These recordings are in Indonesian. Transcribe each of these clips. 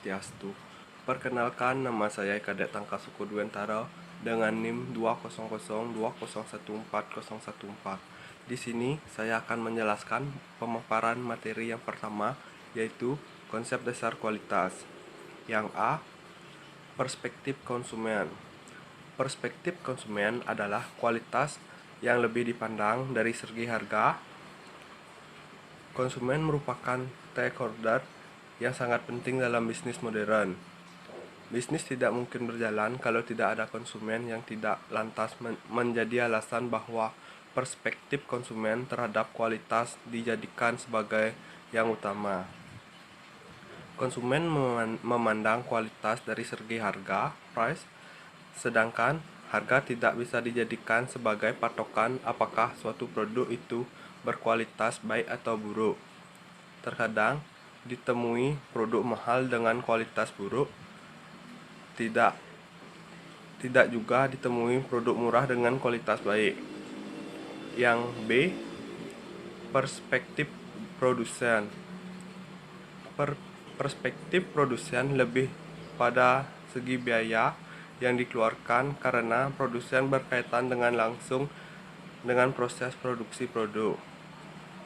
Swastiastu. Perkenalkan, nama saya Kadek Tangka Suku Duentara dengan NIM 20020140114. Di sini saya akan menjelaskan pemaparan materi yang pertama, yaitu konsep dasar kualitas. Yang A, perspektif konsumen. Perspektif konsumen adalah kualitas yang lebih dipandang dari segi harga. Konsumen merupakan stakeholder yang sangat penting dalam bisnis modern. Bisnis tidak mungkin berjalan kalau tidak ada konsumen, yang tidak lantas menjadi alasan bahwa perspektif konsumen terhadap kualitas dijadikan sebagai yang utama. Konsumen memandang kualitas dari segi harga, price, sedangkan harga tidak bisa dijadikan sebagai patokan apakah suatu produk itu berkualitas baik atau buruk. Terkadang ditemui produk mahal dengan kualitas buruk. Tidak juga ditemui produk murah dengan kualitas baik. Yang B, perspektif produsen. Perspektif produsen lebih pada segi biaya yang dikeluarkan karena produsen berkaitan dengan langsung dengan proses produksi produk.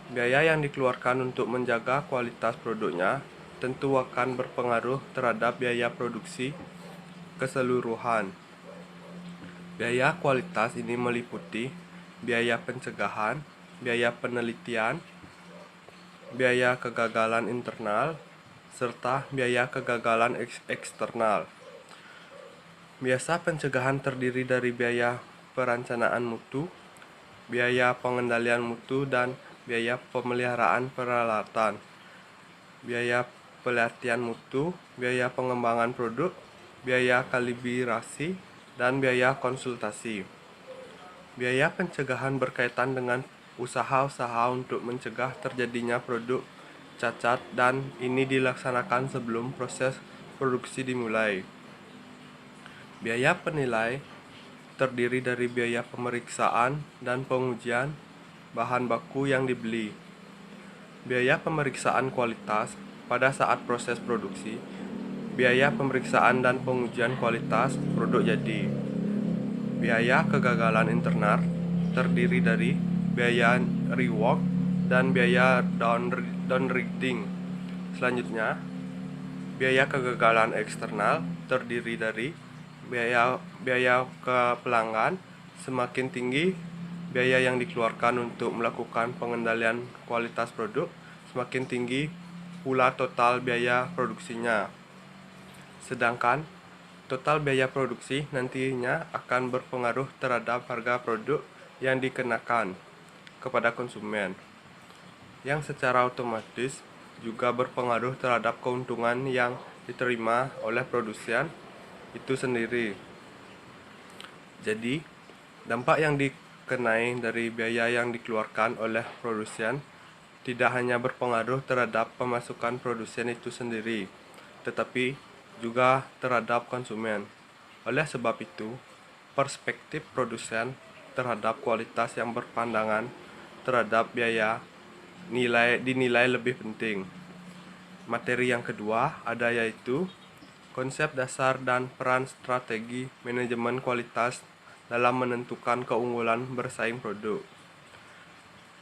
Biaya yang dikeluarkan untuk menjaga kualitas produknya tentu akan berpengaruh terhadap biaya produksi keseluruhan. Biaya kualitas ini meliputi biaya pencegahan, biaya penelitian, biaya kegagalan internal, serta biaya kegagalan eksternal. Biasa pencegahan terdiri dari biaya perencanaan mutu, biaya pengendalian mutu, dan biaya pemeliharaan peralatan, biaya pelatihan mutu, biaya pengembangan produk, biaya kalibrasi, dan biaya konsultasi. Biaya pencegahan berkaitan dengan usaha-usaha untuk mencegah terjadinya produk cacat, dan ini dilaksanakan sebelum proses produksi dimulai. Biaya penilai terdiri dari biaya pemeriksaan dan pengujian bahan baku yang dibeli, biaya pemeriksaan kualitas pada saat proses produksi, biaya pemeriksaan dan pengujian kualitas produk jadi. Biaya kegagalan internal terdiri dari biaya rework dan biaya downriding. Selanjutnya, biaya kegagalan eksternal terdiri dari biaya ke pelanggan. Semakin tinggi biaya yang dikeluarkan untuk melakukan pengendalian kualitas produk, semakin tinggi pula total biaya produksinya. Sedangkan total biaya produksi nantinya akan berpengaruh terhadap harga produk yang dikenakan kepada konsumen, yang secara otomatis juga berpengaruh terhadap keuntungan yang diterima oleh produsen itu sendiri. Jadi, dampak yang dikenai dari biaya yang dikeluarkan oleh produsen tidak hanya berpengaruh terhadap pemasukan produsen itu sendiri, tetapi juga terhadap konsumen. Oleh sebab itu, perspektif produsen terhadap kualitas yang berpandangan terhadap biaya dinilai lebih penting. Materi yang kedua ada yaitu konsep dasar dan peran strategi manajemen kualitas dalam menentukan keunggulan bersaing produk.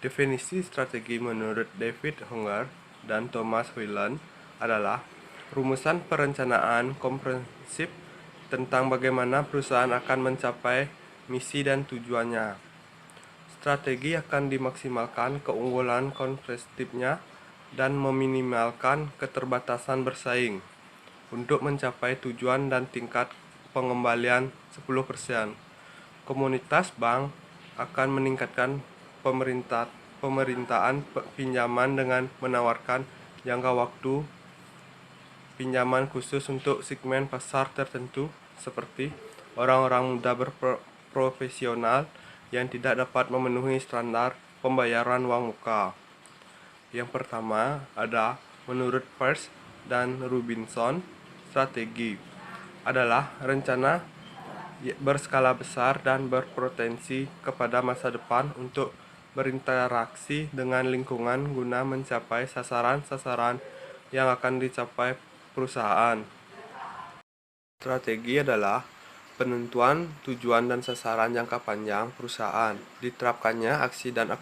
Definisi strategi menurut David Honger dan Thomas Whelan adalah rumusan perencanaan komprehensif tentang bagaimana perusahaan akan mencapai misi dan tujuannya. Strategi akan dimaksimalkan keunggulan kompetitifnya dan meminimalkan keterbatasan bersaing untuk mencapai tujuan dan tingkat pengembalian 10%. Komunitas bank akan meningkatkan pemerintahan pinjaman dengan menawarkan jangka waktu pinjaman khusus untuk segmen pasar tertentu seperti orang-orang muda berprofesional yang tidak dapat memenuhi standar pembayaran uang muka. Yang pertama ada menurut Peirce dan Robinson, strategi adalah rencana berskala besar dan berpotensi kepada masa depan untuk berinteraksi dengan lingkungan guna mencapai sasaran-sasaran yang akan dicapai perusahaan. Strategi adalah penentuan tujuan dan sasaran jangka panjang perusahaan. Diterapkannya aksi dan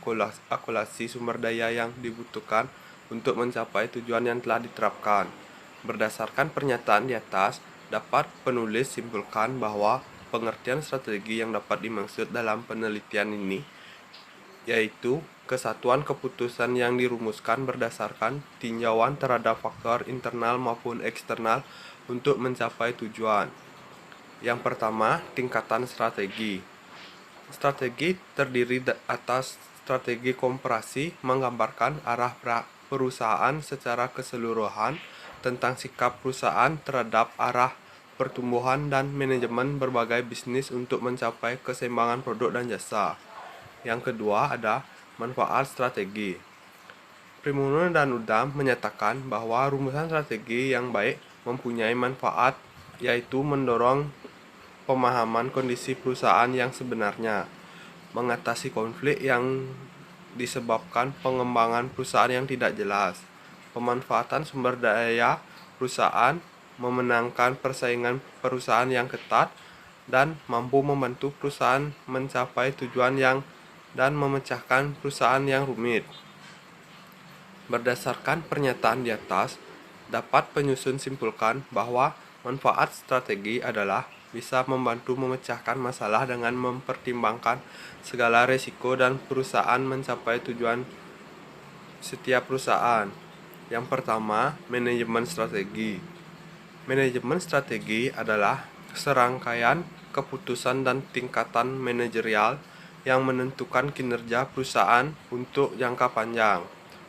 akulasi sumber daya yang dibutuhkan untuk mencapai tujuan yang telah diterapkan. Berdasarkan pernyataan di atas, dapat penulis simpulkan bahwa pengertian strategi yang dapat dimaksud dalam penelitian ini yaitu kesatuan keputusan yang dirumuskan berdasarkan tinjauan terhadap faktor internal maupun eksternal untuk mencapai tujuan. Yang pertama, tingkatan strategi. Strategi terdiri atas strategi komparasi menggambarkan arah perusahaan secara keseluruhan tentang sikap perusahaan terhadap arah pertumbuhan dan manajemen berbagai bisnis untuk mencapai keseimbangan produk dan jasa. Yang kedua ada manfaat strategi. Primunun dan Udam menyatakan bahwa rumusan strategi yang baik mempunyai manfaat, yaitu mendorong pemahaman kondisi perusahaan yang sebenarnya, mengatasi konflik yang disebabkan pengembangan perusahaan yang tidak jelas, pemanfaatan sumber daya perusahaan, memenangkan persaingan perusahaan yang ketat, dan mampu membantu perusahaan mencapai tujuan dan memecahkan perusahaan yang rumit. Berdasarkan pernyataan di atas, dapat penyusun simpulkan bahwa manfaat strategi adalah bisa membantu memecahkan masalah dengan mempertimbangkan segala risiko dan perusahaan mencapai tujuan setiap perusahaan. Yang pertama, manajemen strategi. Manajemen strategi adalah serangkaian keputusan dan tingkatan manajerial yang menentukan kinerja perusahaan untuk jangka panjang.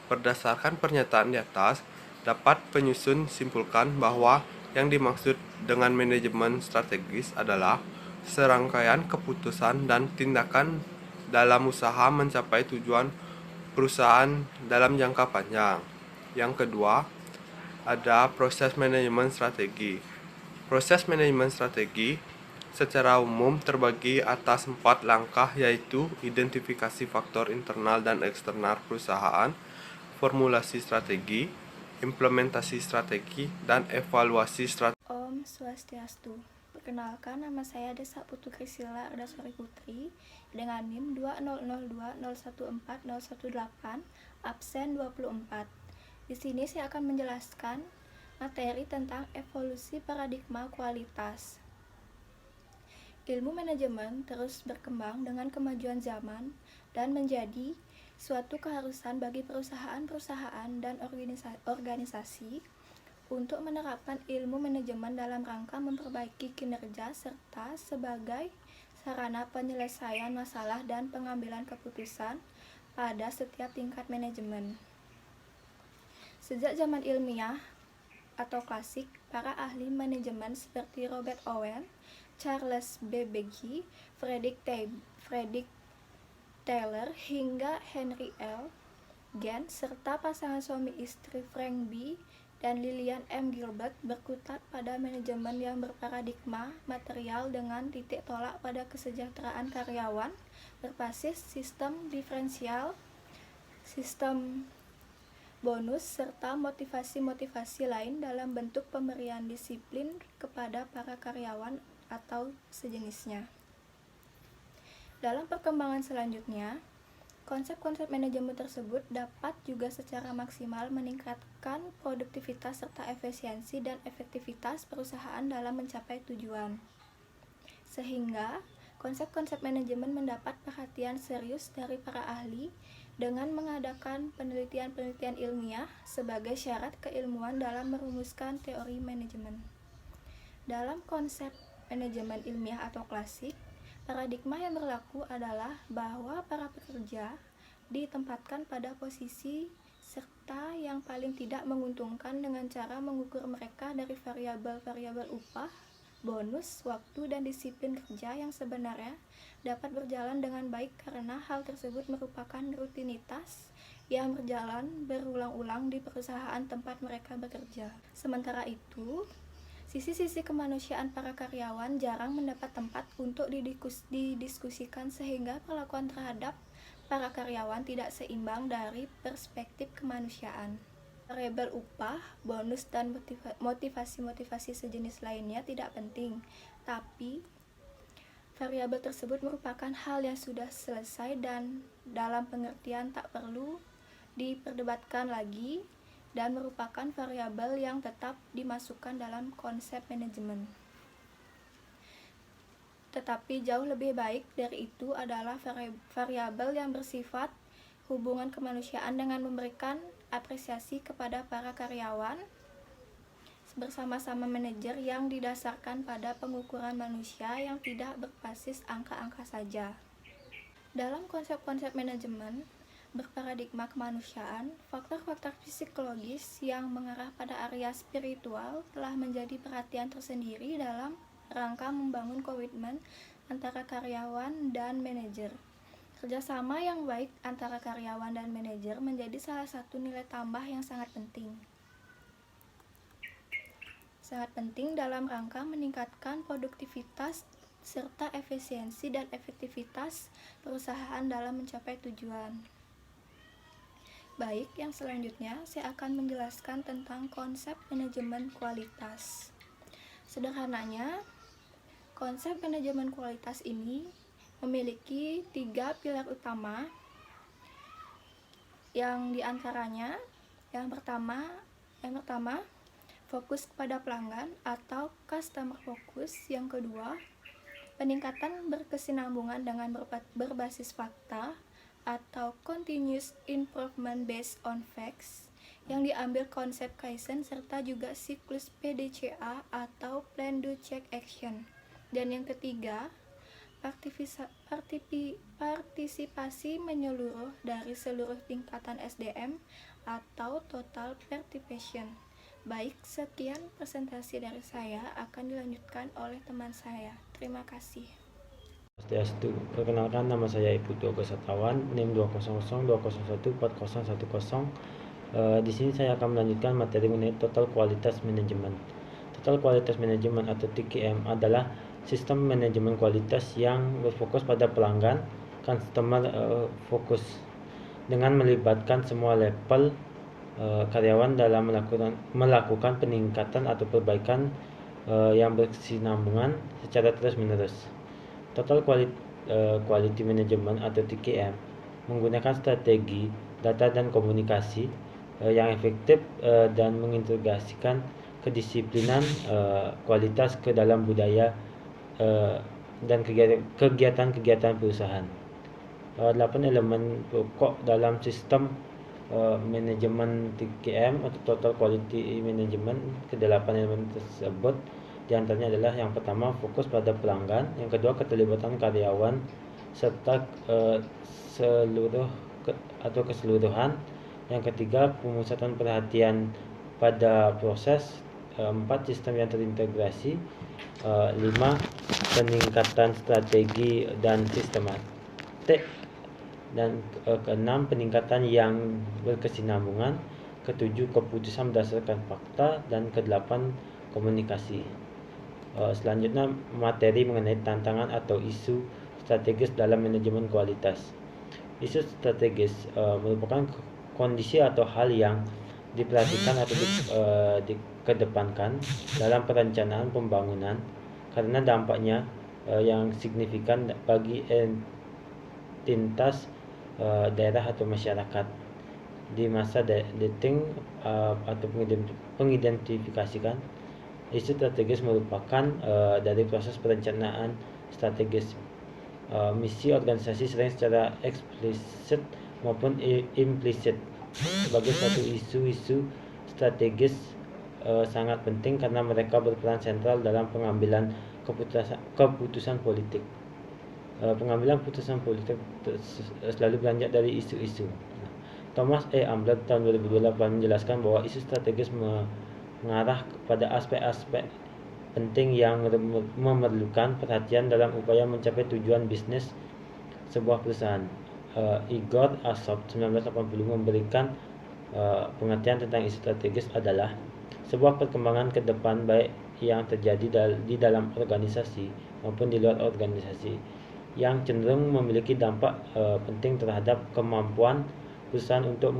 Berdasarkan pernyataan di atas, dapat penyusun simpulkan bahwa yang dimaksud dengan manajemen strategis adalah serangkaian keputusan dan tindakan dalam usaha mencapai tujuan perusahaan dalam jangka panjang. Yang kedua, ada proses manajemen strategi. Proses manajemen strategi secara umum terbagi atas 4 langkah, yaitu identifikasi faktor internal dan eksternal perusahaan, formulasi strategi, implementasi strategi, dan evaluasi strategi. Om Swastiastu. Perkenalkan, nama saya Desa Putu Krisila Ardaswari Putri dengan NIM 20020140118, absen 24. Di sini saya akan menjelaskan materi tentang evolusi paradigma kualitas. Ilmu manajemen terus berkembang dengan kemajuan zaman dan menjadi suatu keharusan bagi perusahaan-perusahaan dan organisasi untuk menerapkan ilmu manajemen dalam rangka memperbaiki kinerja serta sebagai sarana penyelesaian masalah dan pengambilan keputusan pada setiap tingkat manajemen. Sejak zaman ilmiah atau klasik, para ahli manajemen seperti Robert Owen, Charles Babbage, Frederick Taylor, hingga Henry L. Gantt, serta pasangan suami istri Frank B. dan Lillian M. Gilbert berkutat pada manajemen yang berparadigma material dengan titik tolak pada kesejahteraan karyawan berbasis sistem diferensial, sistem bonus, serta motivasi-motivasi lain dalam bentuk pemberian disiplin kepada para karyawan atau sejenisnya. Dalam perkembangan selanjutnya, konsep-konsep manajemen tersebut dapat juga secara maksimal meningkatkan produktivitas serta efisiensi dan efektivitas perusahaan dalam mencapai tujuan. Sehingga, konsep-konsep manajemen mendapat perhatian serius dari para ahli dengan mengadakan penelitian-penelitian ilmiah sebagai syarat keilmuan dalam merumuskan teori manajemen. Dalam konsep manajemen ilmiah atau klasik, paradigma yang berlaku adalah bahwa para pekerja ditempatkan pada posisi serta yang paling tidak menguntungkan dengan cara mengukur mereka dari variabel-variabel upah, bonus, waktu, dan disiplin kerja yang sebenarnya dapat berjalan dengan baik karena hal tersebut merupakan rutinitas yang berjalan berulang-ulang di perusahaan tempat mereka bekerja. Sementara itu, sisi-sisi kemanusiaan para karyawan jarang mendapat tempat untuk didiskusikan sehingga perlakuan terhadap para karyawan tidak seimbang dari perspektif kemanusiaan. Variabel upah, bonus, dan motivasi-motivasi sejenis lainnya tidak penting, tapi variabel tersebut merupakan hal yang sudah selesai dan dalam pengertian tak perlu diperdebatkan lagi dan merupakan variabel yang tetap dimasukkan dalam konsep manajemen. Tetapi jauh lebih baik dari itu adalah variabel yang bersifat hubungan kemanusiaan dengan memberikan apresiasi kepada para karyawan bersama-sama manajer yang didasarkan pada pengukuran manusia yang tidak berbasis angka-angka saja. Dalam konsep-konsep manajemen berparadigma kemanusiaan, faktor-faktor psikologis yang mengarah pada area spiritual telah menjadi perhatian tersendiri dalam rangka membangun komitmen antara karyawan dan manajer. Kerjasama yang baik antara karyawan dan manajer menjadi salah satu nilai tambah yang sangat penting dalam rangka meningkatkan produktivitas serta efisiensi dan efektivitas perusahaan dalam mencapai tujuan. Baik, yang selanjutnya saya akan menjelaskan tentang konsep manajemen kualitas. Sederhananya, konsep manajemen kualitas ini memiliki 3 pilar utama, yang diantaranya yang pertama fokus kepada pelanggan atau customer focus, yang kedua peningkatan berkesinambungan dengan berbasis fakta atau continuous improvement based on facts yang diambil konsep Kaizen serta juga siklus PDCA atau Plan Do Check Action, dan yang ketiga partisipasi menyeluruh dari seluruh tingkatan SDM atau total participation. Baik, sekian presentasi dari saya, akan dilanjutkan oleh teman saya. Terima kasih. Swastiastu. Perkenalkan, nama saya Iputu Agus Satawan, NIM 20012014010. Di sini saya akan melanjutkan materi mengenai total kualitas manajemen. Total kualitas manajemen atau TQM adalah sistem manajemen kualitas yang berfokus pada pelanggan, customer fokus, dengan melibatkan semua level karyawan dalam melakukan peningkatan atau perbaikan yang berkesinambungan secara terus-menerus. Total Quality Management atau TQM menggunakan strategi data dan komunikasi yang efektif dan mengintegrasikan kedisiplinan kualitas ke dalam budaya dan kegiatan-kegiatan perusahaan. 8 elemen pokok dalam sistem manajemen TQM atau Total Quality Management. Ke-8 elemen tersebut diantaranya adalah yang pertama fokus pada pelanggan, yang kedua keterlibatan karyawan serta keseluruhan, yang ketiga pemusatan perhatian pada proses, 4 sistem yang terintegrasi, 5 peningkatan strategi dan sistematik, dan ke-6 peningkatan yang berkesinambungan, ke-7 keputusan berdasarkan fakta, dan ke-8 komunikasi. Selanjutnya materi mengenai tantangan atau isu strategis dalam manajemen kualitas. Isu strategis merupakan kondisi atau hal yang diperhatikan atau dikedepankan dalam perencanaan pembangunan karena dampaknya yang signifikan bagi entitas daerah atau masyarakat. Di masa dating atau pengidentifikasikan, isu strategis merupakan dari proses perencanaan strategis. Misi organisasi sering secara eksplisit maupun implisit sebagai suatu isu strategis sangat penting karena mereka berperan sentral dalam pengambilan keputusan politik. Pengambilan keputusan politik selalu beranjak dari isu-isu. Thomas E. Ambler tahun 2028 menjelaskan bahwa isu strategis mengarah kepada aspek-aspek penting yang memerlukan perhatian dalam upaya mencapai tujuan bisnis sebuah perusahaan. Igor Asop 1980 memberikan pengertian tentang isu strategis adalah sebuah perkembangan ke depan baik yang terjadi di dalam organisasi maupun di luar organisasi yang cenderung memiliki dampak penting terhadap kemampuan perusahaan untuk